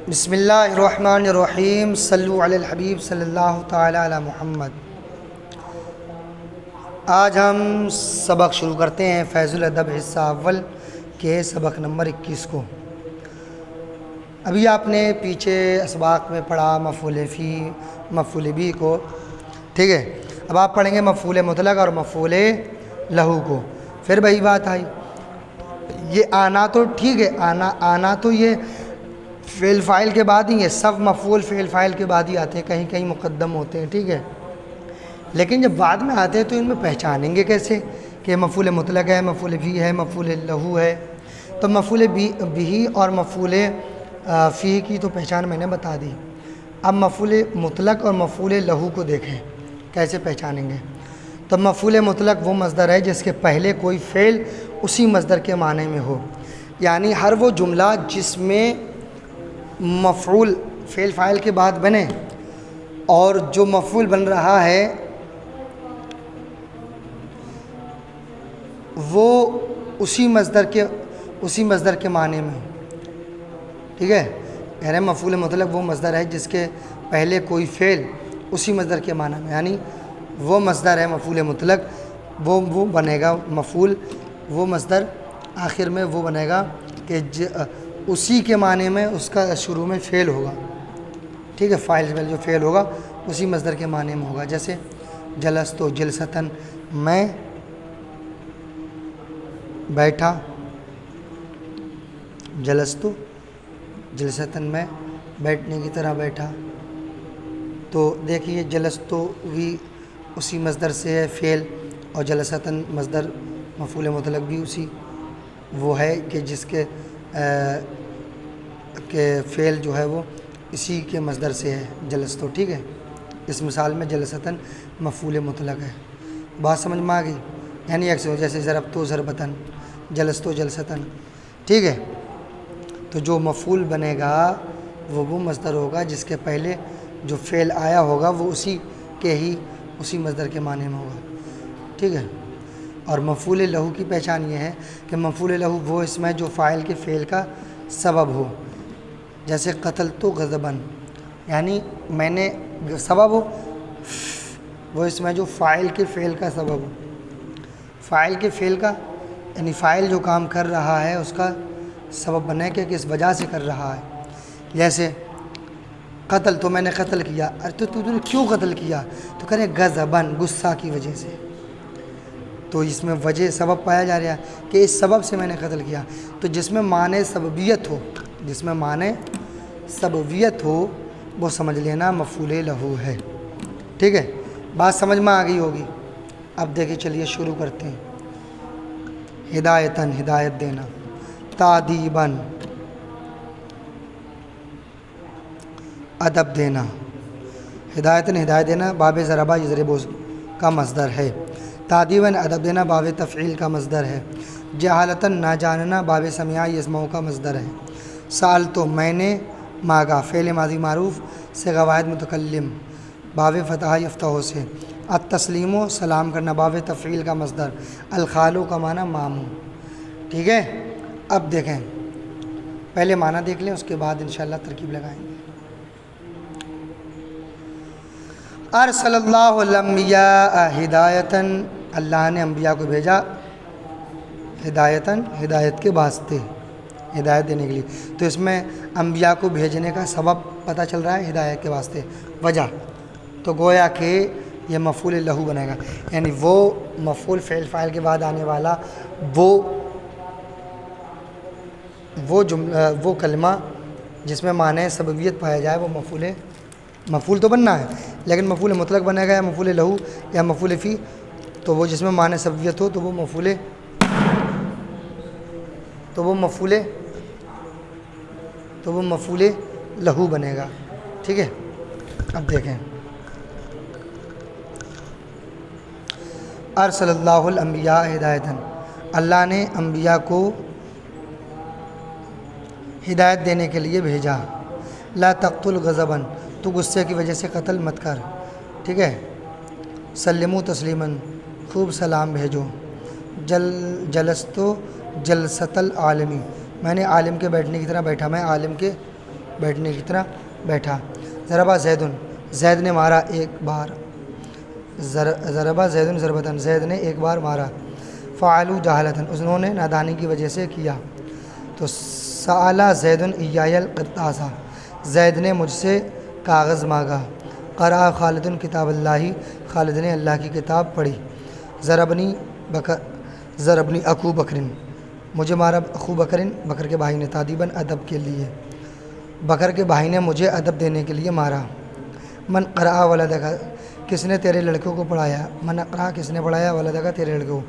بسم اللہ الرحمن الرحیم صلو علی الحبیب صلی اللہ تعالی علی محمد۔ آج ہم سبق شروع کرتے ہیں فیض الادب حصہ اول کے سبق نمبر 21 کو۔ ابھی آپ نے پیچھے اسباق میں پڑھا مفعول فی مفعول بھی کو، ٹھیک ہے۔ اب آپ پڑھیں گے مفعول مطلق اور مفعول لہو کو۔ پھر وہی بات آئی، یہ آنا تو ٹھیک ہے، آنا تو یہ فعل فاعل کے بعد ہی ہے، سب مفعول فعل فاعل کے بعد ہی آتے ہیں، کہیں کہیں مقدم ہوتے ہیں، ٹھیک ہے۔ لیکن جب بعد میں آتے ہیں تو ان میں پہچانیں گے کیسے کہ مفعول مطلق ہے، مفعول فی ہے، مفعول لہو ہے۔ تو مفعول بھی اور مفعول فی کی تو پہچان میں نے بتا دی۔ اب مفعول مطلق اور مفعول لہو کو دیکھیں کیسے پہچانیں گے۔ تو مفعول مطلق وہ مصدر ہے جس کے پہلے کوئی فعل اسی مصدر کے معنی میں ہو، یعنی ہر وہ جملہ جس میں مفعول فعل فاعل کے بعد بنے اور جو مفعول بن رہا ہے وہ اسی مصدر کے معنی میں ہو، ٹھیک ہے۔ کہہ رہے ہیں مفعول مطلق وہ مصدر ہے جس کے پہلے کوئی فعل اسی مصدر کے معنی میں، یعنی وہ مصدر ہے مفعول مطلق، وہ بنے گا مفعول، وہ مصدر آخر میں وہ بنے گا کہ اسی کے معنی میں اس کا شروع میں فعل ہوگا، ٹھیک ہے۔ فاعل جو فعل ہوگا اسی مصدر کے معنی میں ہوگا، جیسے جلستو جلستن، میں بیٹھا، جلستو جلستن میں بیٹھنے کی طرح بیٹھا۔ تو دیکھیے جلستو بھی اسی مصدر سے ہے فعل، اور جلستن مصدر مفعول مطلق بھی اسی وہ ہے کہ جس کے فعل جو ہے وہ اسی کے مصدر سے ہے جلستو، ٹھیک ہے۔ اس مثال میں جلستن مفعول مطلق ہے۔ بات سمجھ میں آ گئی؟ یعنی جیسے ضربتو ضربتن، جلستو جلستن، ٹھیک ہے۔ تو جو مفعول بنے گا وہ مصدر ہوگا جس کے پہلے جو فعل آیا ہوگا وہ اسی مصدر کے معنی میں ہوگا، ٹھیک ہے۔ اور مفعول لہو کی پہچان یہ ہے کہ مفعول لہو وہ اس میں جو فاعل کے فعل کا سبب ہو، جیسے قتل تو غضبن، یعنی میں نے سبب ہو وہ اس میں جو فاعل کے فعل کا سبب ہو، فاعل کے فعل کا یعنی فاعل جو کام کر رہا ہے اس کا سبب بنے کہ کس وجہ سے کر رہا ہے۔ جیسے قتل تو میں نے قتل کیا، تو نے کیوں قتل کیا؟ تو کرے غضبن، غصہ کی وجہ سے۔ تو اس میں وجہ سبب پایا جا رہا ہے کہ اس سبب سے میں نے قتل کیا۔ تو جس میں معنی سببیت ہو وہ سمجھ لینا مفعول لہو ہے، ٹھیک ہے۔ بات سمجھ میں آ گئی ہوگی۔ اب دیکھیں چلیے شروع کرتے ہیں۔ ہدایتاً ہدایت دینا، تادیباً ادب دینا، ہدایتاً ہدایت دینا باب ضربہ یضرب کا مصدر ہے، تادیباً ادب دینا باب تفعیل کا مصدر ہے، جہالتاً نہ جاننا باب سمع یسمع کا مصدر ہے، سألتو میں نے مانگا فعل ماضی معروف سے واحد متکلم باب فتح یفتح سے، التسلیم و سلام کرنا باب تفعیل کا مصدر، الخالو کا معنی ماموں، ٹھیک ہے۔ اب دیکھیں پہلے معنی دیکھ لیں، اس کے بعد انشاءاللہ ترکیب لگائیں گے۔ ارسل اللہ الانبیاء ہدایتاً، اللہ نے انبیاء کو بھیجا ہدایتاً ہدایت کے واسطے، ہدایت دینے کے لیے۔ تو اس میں انبیاء کو بھیجنے کا سبب پتہ چل رہا ہے ہدایت کے واسطے، وجہ تو گویا کہ یہ مفعول لہو بنے گا، یعنی وہ مفعول فعل فاعل کے بعد آنے والا وہ کلمہ جس میں معنی سببیت پایا جائے وہ مفعول تو بننا ہے، لیکن مفعول مطلق بنے گا یا مفعول لہو یا مفعول فی، تو وہ جس میں معنی سببیت ہو تو وہ مفعول لہو بنے گا، ٹھیک ہے۔ اب دیکھیں ارسل اللہ الانبیاء ہدایتاً، اللہ نے انبیاء کو ہدایت دینے کے لیے بھیجا، لا تقتل غضباً، تو غصے کی وجہ سے قتل مت کر، ٹھیک ہے۔ سلموا تسلیماً، خوب سلام بھیجو، جلستو جلست العالمی، میں نے عالم کے بیٹھنے کی طرح بیٹھا، میں عالم کے بیٹھنے کی طرح بیٹھا۔ ضربہ زیدن، زید نے مارا ایک بار، ضربہ زیدن ضربتاً، زید نے ایک بار مارا۔ فعلوا جہالتاً، انہوں نے نادانی کی وجہ سے کیا۔ تو سأل زیدن ایای القرطاس، زید نے مجھ سے کاغذ مانگا۔ قرأ خالد کتاب اللہ، خالد نے اللہ کی کتاب پڑھی۔ ضربنی اخو بکر، مجھے مارا اخو بکر، بکر کے بھائی نے، تادیباً ادب کے لیے، بکر کے بھائی نے مجھے ادب دینے کے لیے مارا۔ من قرأ ولدک، کس نے تیرے لڑکوں کو پڑھایا؟ من اقرأ، کس نے پڑھایا؟ ولدک، تیرے لڑکوں کو،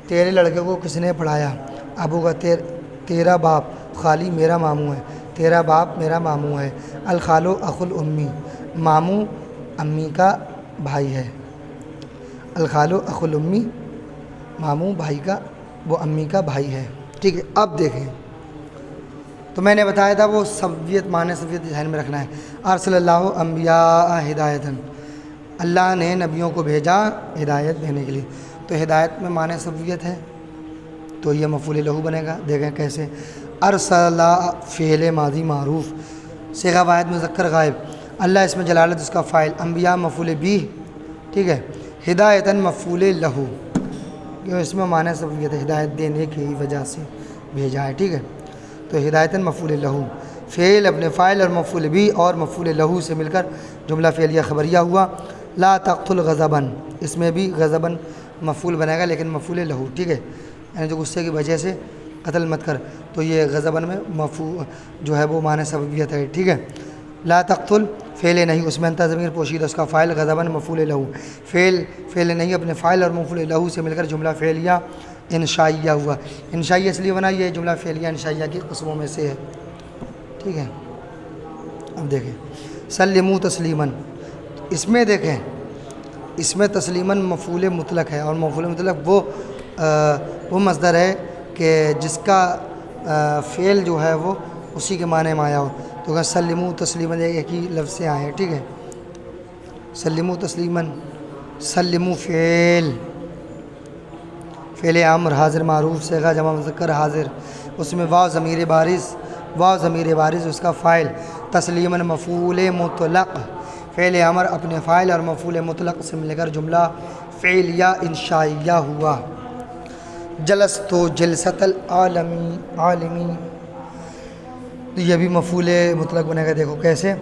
تیرے لڑکے کو کس نے پڑھایا؟ ابو کا، تیرا باپ، خالی میرا ماموں ہے، تیرا باپ میرا ماموں ہے۔ الخالو اخو الامی، ماموں امی کا بھائی ہے۔ الخالو اخو الامی، ماموں بھائی کا، وہ امی کا بھائی ہے۔ ٹھیک ہے، اب دیکھیں تو میں نے بتایا تھا وہ سبویت، معنی سبویت ذہن میں رکھنا ہے۔ ارسل اللہ انبیاء ہدایتاً، اللہ نے نبیوں کو بھیجا ہدایت دینے کے لیے۔ تو ہدایت میں معنی سبویت ہے تو یہ مفعول لہو بنے گا۔ دیکھیں کیسے، ارسل فعل ماضی معروف، صیغہ واحد مذکر غائب، اللہ اس میں جلالت اس کا فاعل، انبیاء مفعول بھی، ٹھیک ہے، ہدایتاً مفعول لہو، کیوں اس میں معنی سبویت ہے، ہدایت دینے کی وجہ سے بھیجا ہے۔ ٹھیک ہے، تو ہدایتاً مفعول لہو، فعل اپنے فاعل اور مفعول بھی اور مفعول لہو سے مل کر جملہ فعلیہ خبریہ ہوا۔ لا تقتل غضباً، اس میں بھی غضباً مفعول بنے گا لیکن مفعول لہو، ٹھیک ہے، یعنی جو غصے کی وجہ سے قتل مت کر، تو یہ غضباً میں مفعول جو ہے وہ معنی سبویت ہے۔ ٹھیک ہے، لا تقتل فعل نہیں، اس میں انتا ضمیر پوشیدہ، اس کا فاعل غضباً مفعول لہو، فعل نہیں اپنے فاعل اور مفعول لہو سے مل کر جملہ فعلیہ انشائیہ ہوا۔ انشائیہ اس لیے بنا، یہ جملہ فعلیہ انشائیہ کی قسموں میں سے ہے۔ ٹھیک ہے، اب دیکھیں سلموا تسلیماً، اس میں دیکھیں، اس میں تسلیماً مفعول مطلق ہے، اور مفعول مطلق وہ مصدر ہے کہ جس کا فعل جو ہے وہ اسی کے معنی میں آیا ہو۔ تو اگر سلموا تسلیماً ایک ہی لفظ سے آئے ہیں۔ ٹھیک ہے، سلموا تسلیماً، سلموا فعل امر حاضر معروف صیغہ جمع مذکر حاضر، اس میں واو ضمیر بارز اس کا فاعل، تسلیماً مفعول مطلق، فعل امر اپنے فاعل اور مفعول مطلق سے مل کر جملہ فعلیہ انشائیہ ہوا۔ جلست جلست العالمی، یہ بھی مفعول مطلق بنے گا۔ دیکھو کیسے،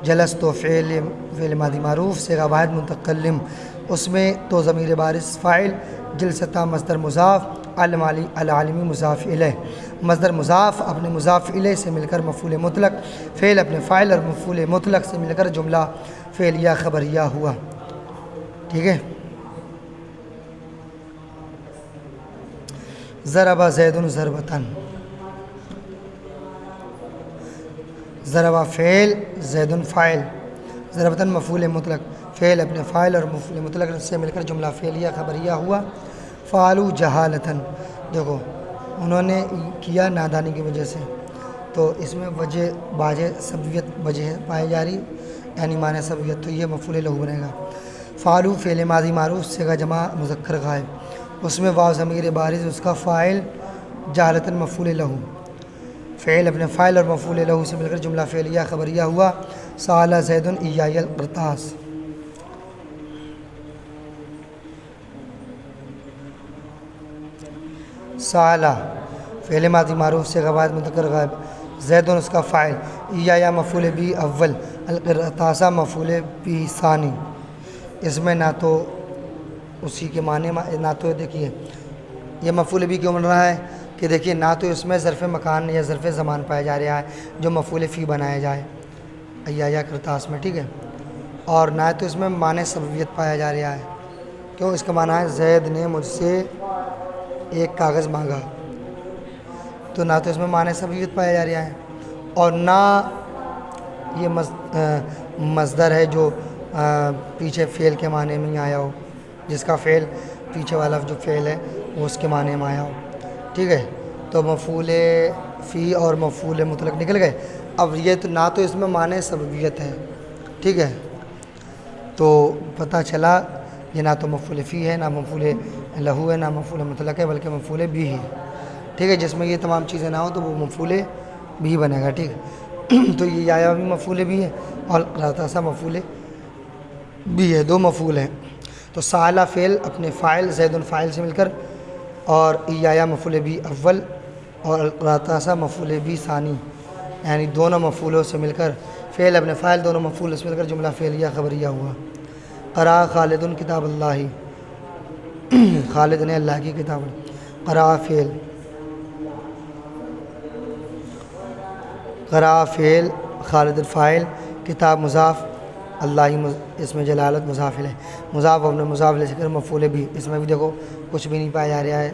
جلست فعل ماضی معروف صیغہ واحد متکلم، اس میں تو ضمیر بارز فاعل، جلستہ مصدر مضاف، العالمی مضاف الیہ، مصدر مضاف اپنے مضاف الیہ سے مل کر مفعول مطلق، فعل اپنے فاعل اور مفعول مطلق سے مل کر جملہ فعلیہ خبریہ ہوا۔ ٹھیک ہے، ضرب زید ضربتاً، ضرب فعل زید فاعل، ضربتاً مفعول مطلق، فعل اپنے فاعل اور مفعول مطلق سے مل کر جملہ فعلیہ خبریہ ہوا۔ فعلوا جہالتاً، دیکھو انہوں نے کیا نادانی کی وجہ سے، تو اس میں باجے سبویت وجہ پائی جا رہی، یعنی معنی سبویت، تو یہ مفعول لہو بنے گا۔ فعلوا فعل ماضی معروف صیغہ جمع مذکر غائب، اس میں واو ضمیر بارز اس کا فاعل، جہالتاً مفعول لہو، فعل اپنے فاعل اور مفعول لہو سے مل کر جملہ فعلیہ خبریہ ہوا۔ سأل زید ایای القرطاس، سأل فعل ماضی معروف سے غائب مذکر غائب، زید اس کا فاعل، ایایا مفعول بھی اول، القرطاس مفعول بھی ثانی، اس میں نہ تو اسی کے معنی، نہ تو دیکھیے یہ مفعول بھی کیوں بن رہا ہے کہ دیکھیے نہ تو اس میں ظرف مکان یا ظرف زمان پایا جا رہا ہے جو مفعول فی بنایا جائے ایایا قرطاس میں، ٹھیک ہے، اور نہ تو اس میں معنی سبویت پایا جا رہا ہے، کیوں، اس کا معنی ہے زید نے مجھ سے ایک کاغذ مانگا، تو نہ تو اس میں معنی سبویت پایا جا رہا ہے، اور نہ یہ مصدر ہے جو پیچھے فعل کے معنی میں آیا ہو، جس کا فعل پیچھے والا جو فعل ہے وہ اس کے معنی میں آیا ہو۔ ٹھیک ہے، تو مفعول فی اور مفعول مطلق نکل گئے۔ اب یہ تو نہ تو اس میں معنی سبویت ہے، ٹھیک ہے، تو پتہ چلا یہ نہ تو مفعول فی ہے، نہ مفعول لہو ہے، نہ مفعول مطلق ہے، بلکہ مفعول بھی ہے۔ ٹھیک ہے، جس میں یہ تمام چیزیں نہ ہوں تو وہ مفعول بھی بنے گا۔ ٹھیک ہے، تو یہ یا بھی مفعول بھی ہے اور راتاسا مفعول بھی ہے، دو مفعول ہیں۔ تو سالہ فعل اپنے فاعل زید فاعل سے مل کر، اور یا مفعول بھی اول اور راتاسا مفعول بھی ثانی، یعنی دونوں مفعولوں سے مل کر فعل اپنے فاعل دونوں مفعول سے مل کر جملہ فعلیہ خبریہ ہوا۔ قرأ خالد کتاب اللہ، خالد نے اللہ کی کتاب پڑھی۔ قرأ فعل، قرأ فعل، خالد فاعل، کتاب مضاف، اللہ اس میں جلالت مضاف ہے، مضاف اپنے مضاف لے کر مفعول بھی، اس میں بھی دیکھو کچھ بھی نہیں پایا جا رہا ہے،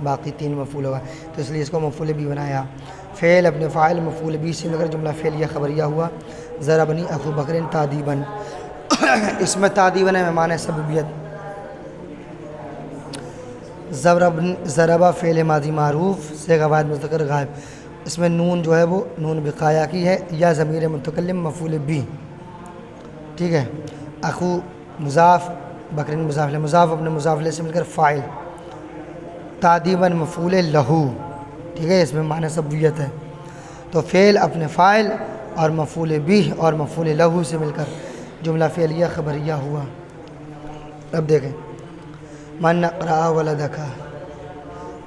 باقی تین مفعول ہوا تو اس لیے اس کو مفعول بھی بنایا۔ فعل اپنے فاعل مفعول بھی سے مل کر جملہ فعلیہ خبریہ ہوا۔ ضربنی اخو بکر تعدیباً، اس میں تعدیباً ہے معنی سببیت۔ ضربہ فعل ماضی معروف صیغہ واحد مذکر غائب، اس میں نون جو ہے وہ نون بقایا کی ہے، یا ضمیر متکلم مفعول بھی، ٹھیک ہے۔ اخو مضاف، بکر مضاف لہ، مضاف اپنے مضاف لہ سے مل کر فاعل، تعدیباً مفعول لہو، ٹھیک ہے، اس میں معنی سبویت ہے۔ تو فعل اپنے فاعل اور مفعول بھی اور مفعول لہو سے مل کر جملہ فعلیہ خبریہ ہوا۔ اب دیکھیں من اقرأ ولدک،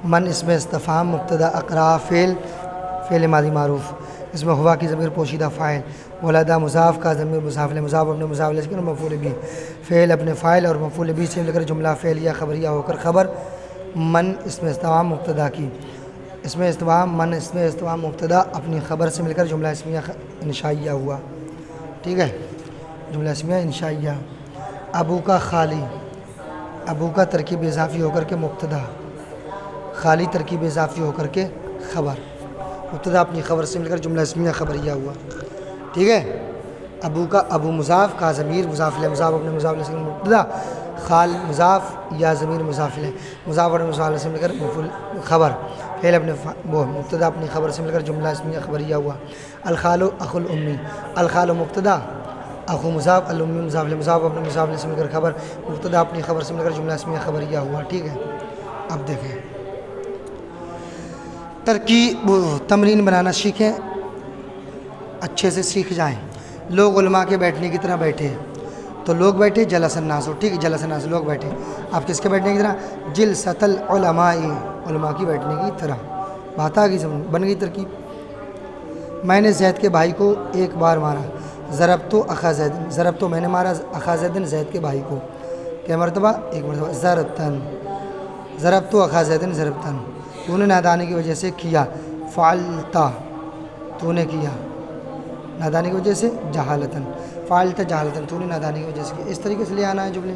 من اس میں استفہام مبتدا، اقرأ فعل ماضی معروف، اس میں ہوا کی ضمیر پوشیدہ فاعل، ولدہ مضاف کا ضمیر مضاف لہ، مضاف اپنے مضاف لہ سے مل کر مفعول بھی، فعل اپنے فاعل اور مفعول بھی سے مل کر جملہ فعلیہ خبریہ ہو کر خبر من اس میں استفہام مبتدا کی، اس میں استفہام من اس میں استفہام مبتدا اپنی خبر سے مل کر جملہ اسمیہ انشائیہ ہوا، ٹھیک ہے، جملہ اسمیہ انشائیہ۔ ابو کا خالی، ابو کا ترکیب اضافی ہو کر کے مبتدا، خالی ترکیب اضافی ہو کر کے خبر، مبتدا اپنی خبر سے مل کر جملہ اسمیہ خبریہ ہوا، ٹھیک ہے۔ ابو کا، ابو مضاف کا ضمیر مضاف لہ، مضاف اپنے مضاف لہ سے مبتدا، خال مضاف یا ضمیر مضاف لہ، مضاف اپنے مضاف لہ سے مل کر مفعول خبر، فعل اپنے مبتدا اپنی خبر سے مل کر جملہ اسمیہ خبریہ ہوا۔ الخال اخو الامی، الخال مبتدا، اخو مضاف، الامی مضاف لہ، مضاف اپنے مضاف لہ سے مل کر خبر، مبتدا اپنی خبر سے مل کر جملہ اسمیہ خبریہ ہوا، ٹھیک ہے۔ اب دیکھیں ترکیب تمرین بنانا سیکھیں، اچھے سے سیکھ جائیں۔ لوگ علماء کے بیٹھنے کی طرح بیٹھے، تو لوگ بیٹھے جلس الناس، ٹھیک ہے، جلس الناس لوگ بیٹھے، آپ کس کے بیٹھنے کی طرح؟ جلسۃ العلماء، علماء کی بیٹھنے کی طرح، بات آ گئی سمجھ، بن گئی ترکیب۔ میں نے زید کے بھائی کو ایک بار مارا، ضربت اخا زید، ضربت میں نے مارا اخا زید، زید کے بھائی کو، کیا مرتبہ؟ ایک مرتبہ۔ ضربتن، ضربت اخا زید ضربتن، تو نے نادانی کی وجہ سے کیا، فعلتا، تو نے کیا نادانی کی وجہ سے، جہالتن، فعلتا جہالتن، تو نے نادانی کی وجہ سے کیا، اس طریقے سے لے آنا ہے جملے۔